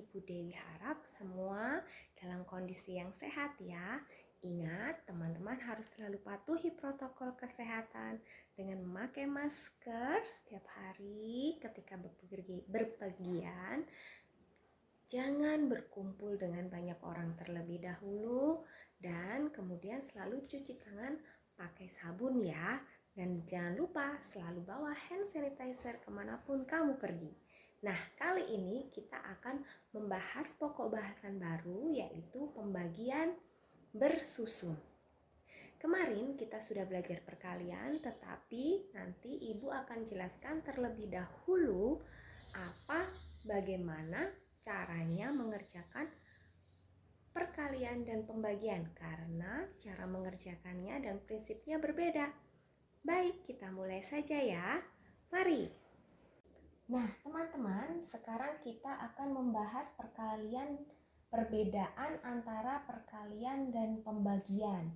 Ibu Dewi harap semua dalam kondisi yang sehat ya. Ingat, teman-teman harus selalu patuhi protokol kesehatan dengan memakai masker setiap hari ketika berpergian. Jangan berkumpul dengan banyak orang terlebih dahulu dan kemudian selalu cuci tangan pakai sabun ya. Dan jangan lupa selalu bawa hand sanitizer kemanapun kamu pergi. Nah, kali ini kita akan membahas pokok bahasan baru yaitu pembagian bersusun. Kemarin kita sudah belajar perkalian, tetapi nanti Ibu akan jelaskan terlebih dahulu bagaimana caranya mengerjakan perkalian dan pembagian karena cara mengerjakannya dan prinsipnya berbeda. Baik, kita mulai saja ya. Mari. Nah, teman-teman, sekarang kita akan membahas perbedaan antara perkalian dan pembagian.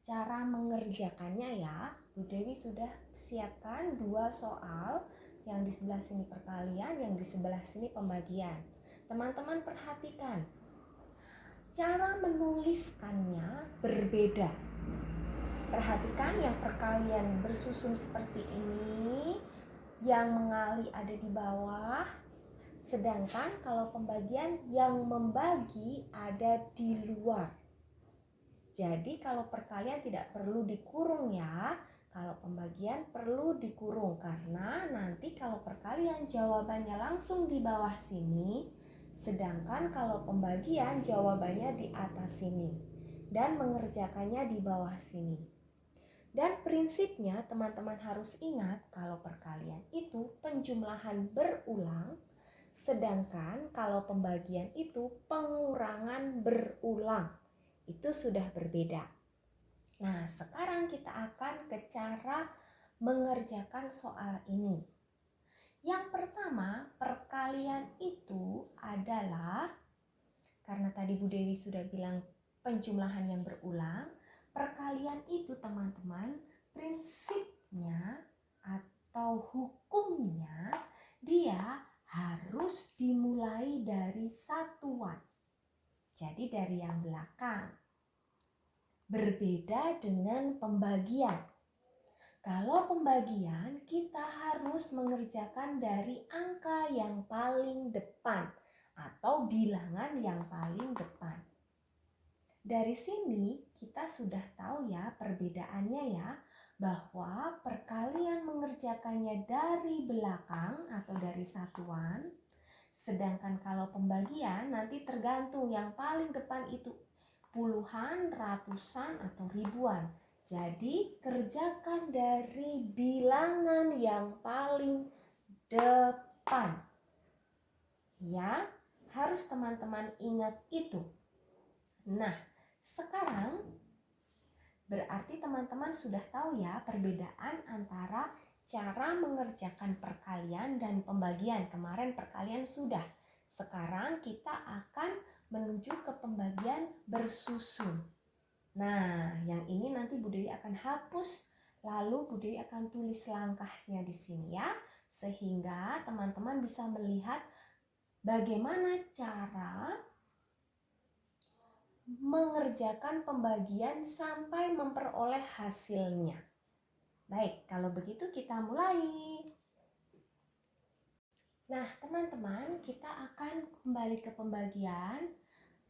Cara mengerjakannya ya, Bu Dewi sudah siapkan 2 soal, yang di sebelah sini perkalian, yang di sebelah sini pembagian. Teman-teman perhatikan, cara menuliskannya berbeda. Perhatikan yang perkalian bersusun seperti ini, yang mengali ada di bawah, sedangkan kalau pembagian yang membagi ada di luar. Jadi kalau perkalian tidak perlu dikurung ya, kalau pembagian perlu dikurung karena nanti kalau perkalian jawabannya langsung di bawah sini, sedangkan kalau pembagian jawabannya di atas sini dan mengerjakannya di bawah sini. Dan prinsipnya teman-teman harus ingat kalau perkalian itu penjumlahan berulang, sedangkan kalau pembagian itu pengurangan berulang. Itu sudah berbeda. Nah, sekarang kita akan ke cara mengerjakan soal ini. Yang pertama, perkalian itu adalah, karena tadi Bu Dewi sudah bilang penjumlahan yang berulang, perkalian itu teman-teman prinsipnya atau hukumnya dia harus dimulai dari satuan. Jadi dari yang belakang. Berbeda dengan pembagian. Kalau pembagian kita harus mengerjakan dari angka yang paling depan atau bilangan yang paling depan. Dari sini kita sudah tahu ya perbedaannya ya, bahwa perkalian mengerjakannya dari belakang atau dari satuan, sedangkan kalau pembagian nanti tergantung yang paling depan itu puluhan, ratusan, atau ribuan. Jadi kerjakan dari bilangan yang paling depan. Ya, harus teman-teman ingat itu. Nah, sekarang berarti teman-teman sudah tahu ya perbedaan antara cara mengerjakan perkalian dan pembagian. Kemarin perkalian sudah. Sekarang kita akan menuju ke pembagian bersusun. Nah, yang ini nanti Bu Dewi akan hapus, lalu Bu Dewi akan tulis langkahnya di sini ya, sehingga teman-teman bisa melihat bagaimana cara mengerjakan pembagian sampai memperoleh hasilnya. Baik, kalau begitu kita mulai. Nah, teman-teman, kita akan kembali ke pembagian.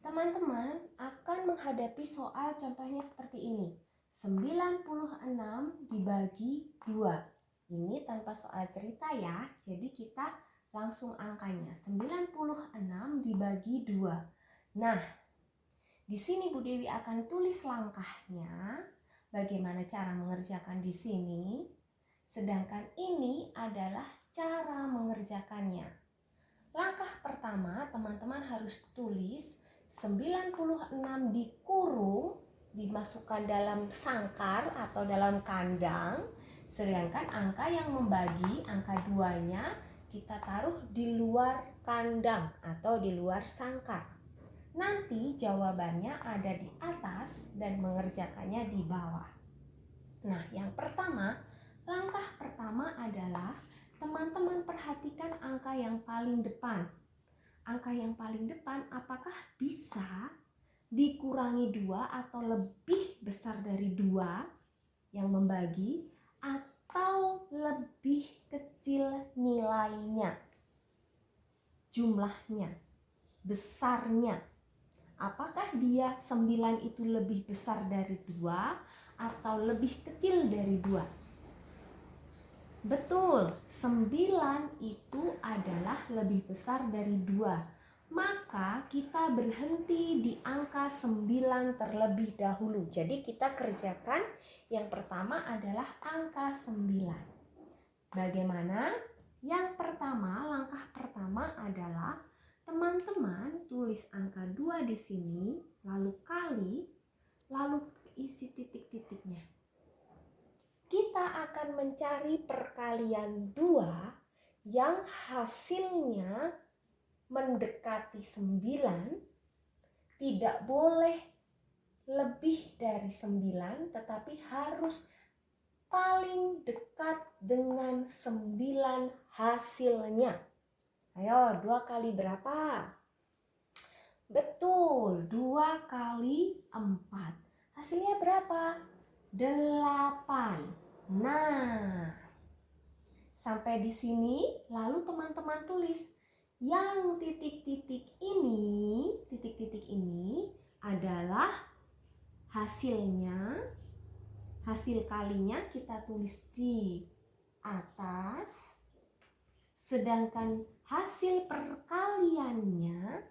Teman-teman akan menghadapi soal contohnya seperti ini. 96 dibagi 2. Ini tanpa soal cerita ya. Jadi kita langsung angkanya. 96 dibagi 2. Nah, di sini Bu Dewi akan tulis langkahnya. Bagaimana cara mengerjakan di sini. Sedangkan ini adalah cara mengerjakannya. Langkah pertama, teman-teman harus tulis 96 dikurung, dimasukkan dalam sangkar atau dalam kandang. Sedangkan angka yang membagi, angka 2-nya kita taruh di luar kandang atau di luar sangkar. Nanti jawabannya ada di atas dan mengerjakannya di bawah. Nah, yang pertama, langkah pertama adalah teman-teman perhatikan angka yang paling depan. angka yang paling depan apakah bisa dikurangi 2 atau lebih besar dari 2 yang membagi, atau lebih kecil nilainya, jumlahnya, besarnya. Apakah dia 9 itu lebih besar dari 2 atau lebih kecil dari 2? Betul, 9 itu adalah lebih besar dari 2. Maka kita berhenti di angka 9 terlebih dahulu. Jadi kita kerjakan yang pertama adalah angka 9. Bagaimana? Yang pertama, langkah pertama adalah teman-teman tulis angka 2 di sini, lalu kali, lalu isi titik-titiknya. Kita akan mencari perkalian 2 yang hasilnya mendekati 9, tidak boleh lebih dari 9, tetapi harus paling dekat dengan 9 hasilnya. Ayo, 2 kali berapa? Betul, 2 kali 4. Hasilnya berapa? 8. Nah, sampai di sini lalu teman-teman tulis yang titik-titik ini adalah hasilnya. Hasil kalinya kita tulis di atas, sedangkan hasil perkaliannya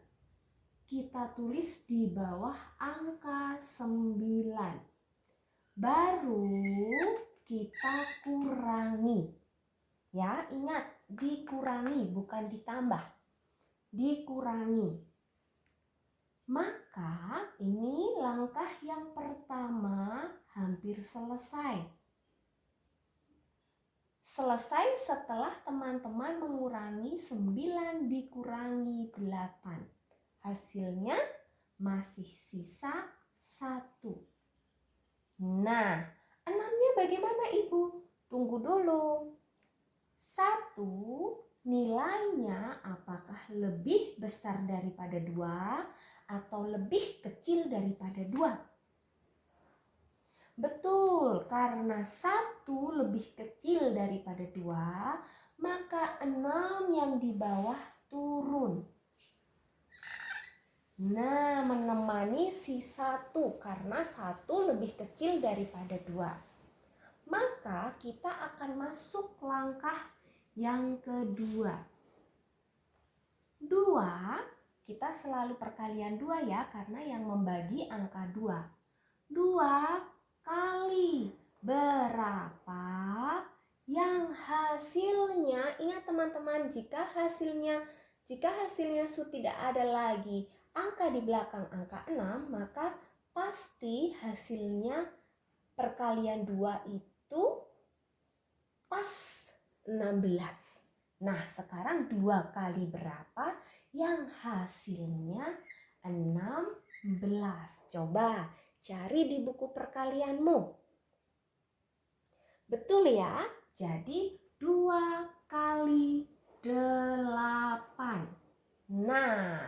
kita tulis di bawah angka 9. Baru kita kurangi. Ya, ingat, dikurangi bukan ditambah. Dikurangi. Maka ini langkah yang pertama hampir selesai. Selesai setelah teman-teman mengurangi 9 dikurangi 8. Hasilnya masih sisa 1. Nah, 6-nya bagaimana Ibu? Tunggu dulu. 1 nilainya apakah lebih besar daripada 2 atau lebih kecil daripada 2? Betul, karena 1 lebih kecil daripada 2, maka 6 yang di bawah turun. Nah, menemani si 1 karena 1 lebih kecil daripada 2. Maka kita akan masuk langkah yang kedua. 2, kita selalu perkalian 2 ya, karena yang membagi angka 2. 2 kali berapa yang hasilnya, ingat teman-teman, jika hasilnya tidak ada lagi angka di belakang angka 6, maka pasti hasilnya perkalian 2 itu pas 16. Nah, sekarang 2 kali berapa yang hasilnya 16? Coba cari di buku perkalianmu. Betul ya? Jadi 2 kali 8. Nah,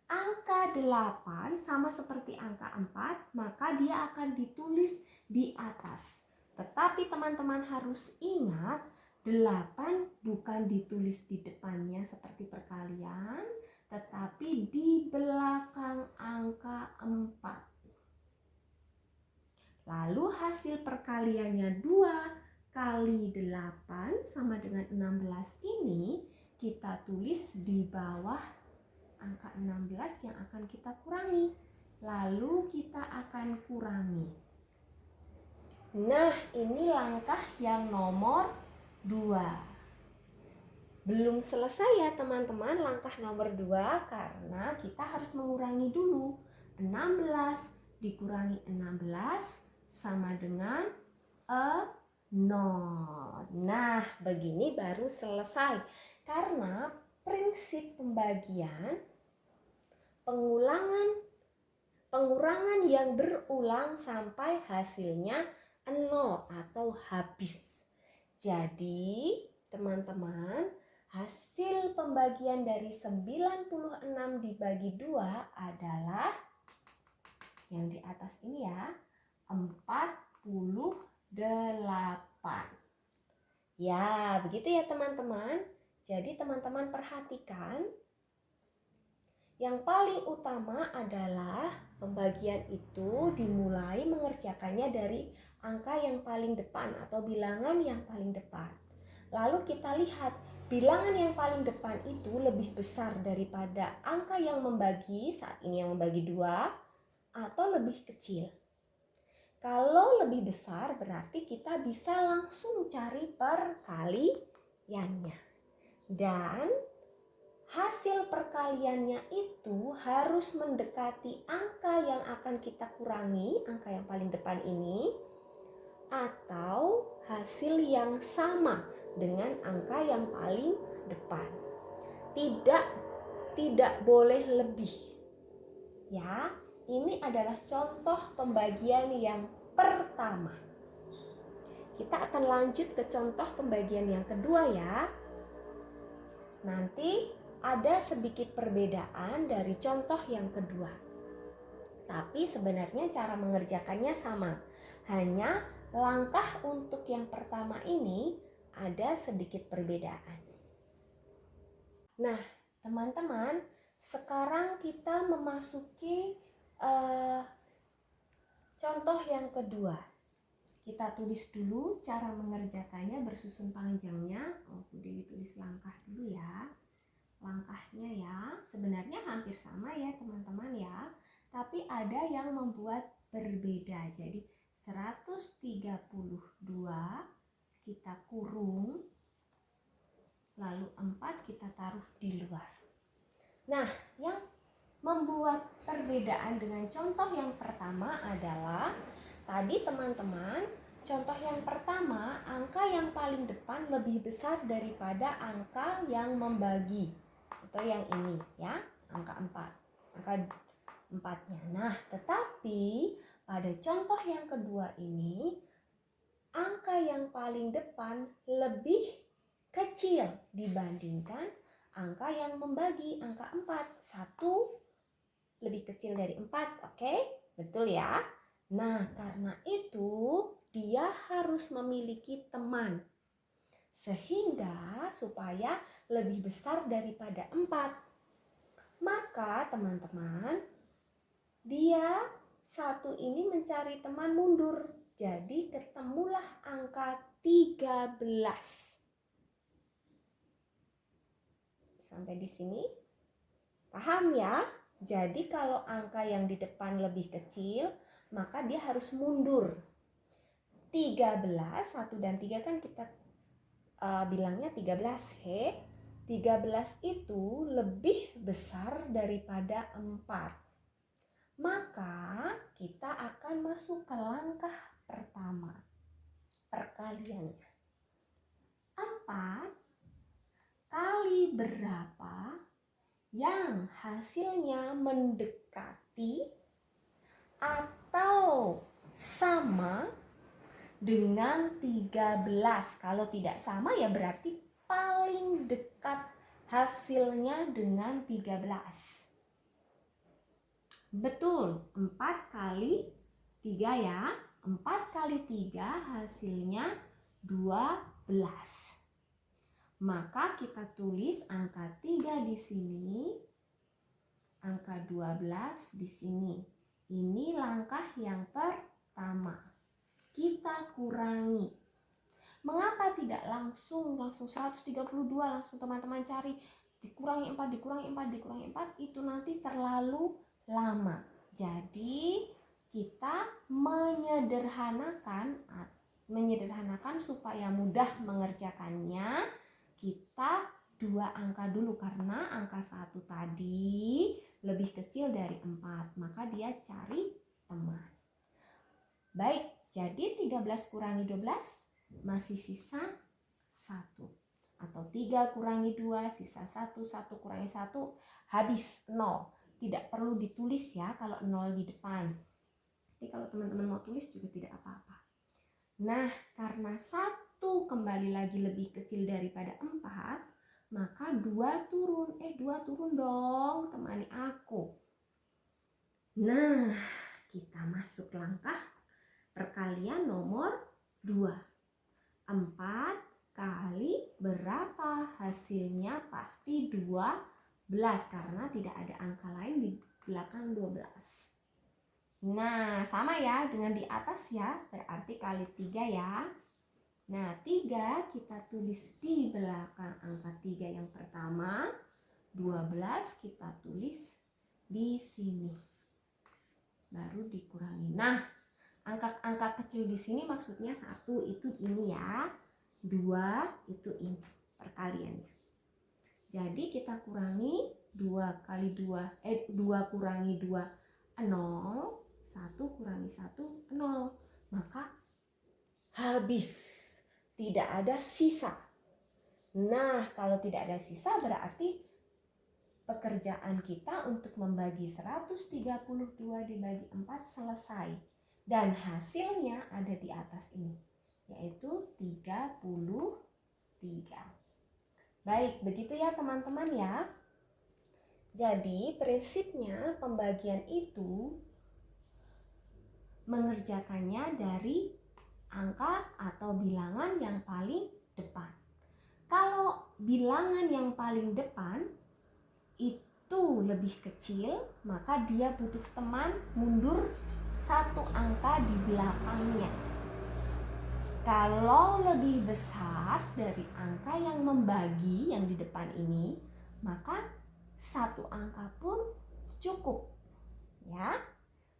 angka 8 sama seperti angka 4, maka dia akan ditulis di atas. Tetapi teman-teman harus ingat, 8 bukan ditulis di depannya seperti perkalian, tetapi di belakang angka 4. Lalu hasil perkaliannya 2 kali 8 sama dengan 16 ini kita tulis di bawah angka 16 yang akan kita kurangi. Lalu kita akan kurangi. Nah, ini langkah yang nomor 2. Belum selesai ya teman-teman langkah nomor 2, karena kita harus mengurangi dulu. 16 dikurangi 16 sama dengan 0. Nah, begini baru selesai. Karena prinsip pembagian, pengurangan yang berulang sampai hasilnya 0 atau habis. Jadi, teman-teman Hasil pembagian dari 96 dibagi 2 adalah yang di atas ini ya, 48. Ya, begitu ya teman-teman. Jadi teman-teman perhatikan, yang paling utama adalah pembagian itu dimulai mengerjakannya dari angka yang paling depan atau bilangan yang paling depan. Lalu kita lihat bilangan yang paling depan itu lebih besar daripada angka yang membagi, saat ini yang membagi 2, atau lebih kecil. Kalau lebih besar berarti kita bisa langsung cari perkaliannya. Dan hasil perkaliannya itu harus mendekati angka yang akan kita kurangi, angka yang paling depan ini, atau hasil yang sama dengan angka yang paling depan. Tidak boleh lebih. Ya, ini adalah contoh pembagian yang pertama. Kita akan lanjut ke contoh pembagian yang kedua ya. Nanti ada sedikit perbedaan dari contoh yang kedua. Tapi sebenarnya cara mengerjakannya sama. Hanya langkah untuk yang pertama ini ada sedikit perbedaan. Nah, teman-teman, sekarang kita memasuki contoh yang kedua. Kita tulis dulu cara mengerjakannya bersusun panjangnya. Udah ditulis langkah dulu ya. Langkahnya ya, sebenarnya hampir sama ya teman-teman ya. Tapi ada yang membuat berbeda. Jadi 132 kita kurung, lalu 4 kita taruh di luar. Nah, yang membuat perbedaan dengan contoh yang pertama adalah tadi teman-teman, contoh yang pertama angka yang paling depan lebih besar daripada angka yang membagi, atau yang ini ya, angka 4, angka 4-nya. Nah, tetapi pada contoh yang kedua ini angka yang paling depan lebih kecil dibandingkan angka yang membagi, angka 4. 1 lebih kecil dari 4, oke? Betul ya? Nah, karena itu dia harus memiliki teman. Sehingga supaya lebih besar daripada 4. Maka teman-teman, dia 1 ini mencari teman mundur. Jadi ketemulah angka 13. Sampai di sini paham ya? Jadi kalau angka yang di depan lebih kecil, maka dia harus mundur. 13, 1 dan 3 kan kita bilangnya 13. 13 itu lebih besar daripada 4. Maka kita akan masuk ke langkah pertama. Perkaliannya. 4 kali berapa yang hasilnya mendekati atau sama dengan 13. Kalau tidak sama ya berarti paling dekat hasilnya dengan 13. Betul, 4 kali 3 ya. 4 kali 3 hasilnya 12. Maka kita tulis angka 3 di sini, angka 12 di sini. Ini langkah yang pertama. Kita kurangi. Mengapa tidak langsung 132 langsung teman-teman cari dikurangi 4 dikurangi 4 dikurangi 4, itu nanti terlalu lama. Jadi kita menyederhanakan supaya mudah mengerjakannya. Kita 2 angka dulu karena angka 1 tadi lebih kecil dari 4, maka dia cari teman. Baik, jadi 13 kurangi 12 masih sisa 1. Atau 3 kurangi 2 sisa 1, 1 kurangi 1 habis 0. Tidak perlu ditulis ya kalau 0 di depan. Tapi kalau teman-teman mau tulis juga tidak apa-apa. Nah, karena 1 kembali lagi lebih kecil daripada 4, maka 2 turun. 2 turun dong, temani aku. Nah, kita masuk langkah perkalian nomor 2. 4 kali berapa? Hasilnya pasti 12 karena tidak ada angka lain di belakang 12. Nah, sama ya dengan di atas ya, berarti kali 3 ya. Nah, 3 kita tulis di belakang angka 3 yang pertama, 12 kita tulis di sini. Baru dikurangi. Nah, angka-angka kecil di sini maksudnya 1 itu ini ya, 2 itu ini perkaliannya. Jadi kita kurangi 2 kali 2, 2 kurangi 2, 0. 1 kurangi 1, 0. Maka habis. Tidak ada sisa. Nah, kalau tidak ada sisa berarti pekerjaan kita untuk membagi 132 dibagi 4 selesai. Dan hasilnya ada di atas ini, yaitu 33. Baik, begitu ya teman-teman ya. Jadi prinsipnya pembagian itu mengerjakannya dari angka atau bilangan yang paling depan. Kalau bilangan yang paling depan itu lebih kecil, maka dia butuh teman mundur 1 angka di belakangnya. Kalau lebih besar dari angka yang membagi yang di depan ini, maka 1 angka pun cukup. Ya,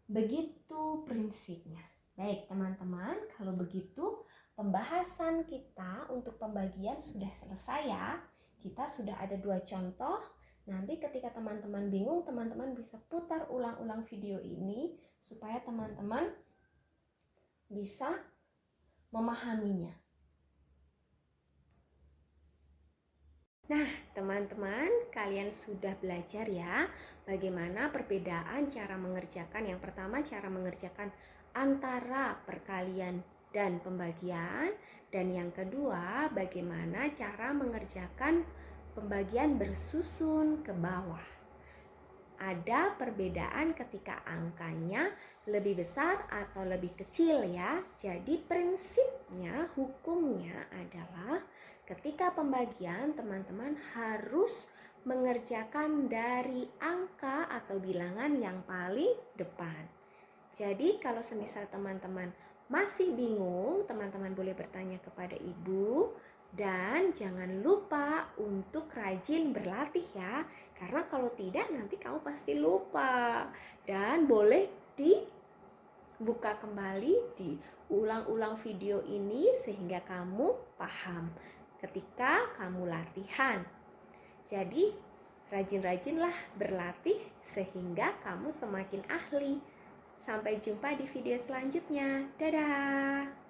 begitu prinsipnya. Baik teman-teman, kalau begitu pembahasan kita untuk pembagian sudah selesai ya. Kita sudah ada 2 contoh. Nanti ketika teman-teman bingung, teman-teman bisa putar ulang-ulang video ini supaya teman-teman bisa memahaminya. Nah, teman-teman, kalian sudah belajar ya bagaimana perbedaan cara mengerjakan. Yang pertama, cara mengerjakan antara perkalian dan pembagian, dan yang kedua, bagaimana cara mengerjakan pembagian bersusun ke bawah. Ada perbedaan ketika angkanya lebih besar atau lebih kecil ya. Jadi prinsipnya, hukumnya adalah ketika pembagian teman-teman harus mengerjakan dari angka atau bilangan yang paling depan. Jadi kalau semisal teman-teman masih bingung, teman-teman boleh bertanya kepada ibu. Dan jangan lupa untuk rajin berlatih ya, karena kalau tidak nanti kamu pasti lupa. Dan boleh dibuka kembali, diulang-ulang video ini sehingga kamu paham ketika kamu latihan. Jadi rajin-rajinlah berlatih sehingga kamu semakin ahli. Sampai jumpa di video selanjutnya. Dadah!